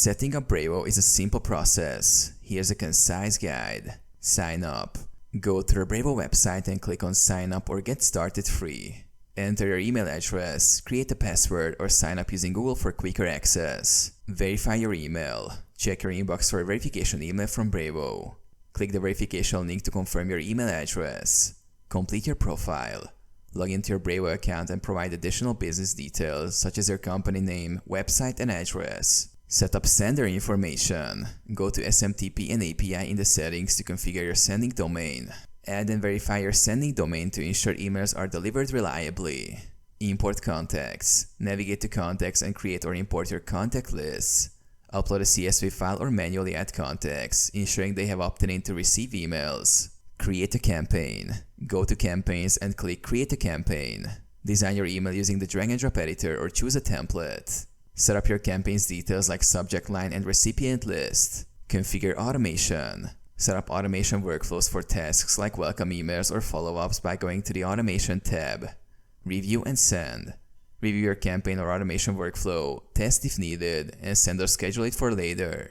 Setting up Brevo is a simple process. Here's a concise guide. Sign up. Go to the Brevo website and click on Sign Up or Get Started Free. Enter your email address, create a password, or sign up using Google for quicker access. Verify your email. Check your inbox for a verification email from Brevo. Click the verification link to confirm your email address. Complete your profile. Log into your Brevo account and provide additional business details such as your company name, website, and address. Set up sender information. Go to SMTP and API in the settings to configure your sending domain. Add and verify your sending domain to ensure emails are delivered reliably. Import contacts. Navigate to contacts and create or import your contact lists. Upload a CSV file or manually add contacts, ensuring they have opted in to receive emails. Create a campaign. Go to Campaigns and click Create a Campaign. Design your email using the drag and drop editor or choose a template. Set up your campaign's details like subject line and recipient list. Configure automation. Set up automation workflows for tasks like welcome emails or follow-ups by going to the Automation tab. Review and send. Review your campaign or automation workflow, test if needed, and send or schedule it for later.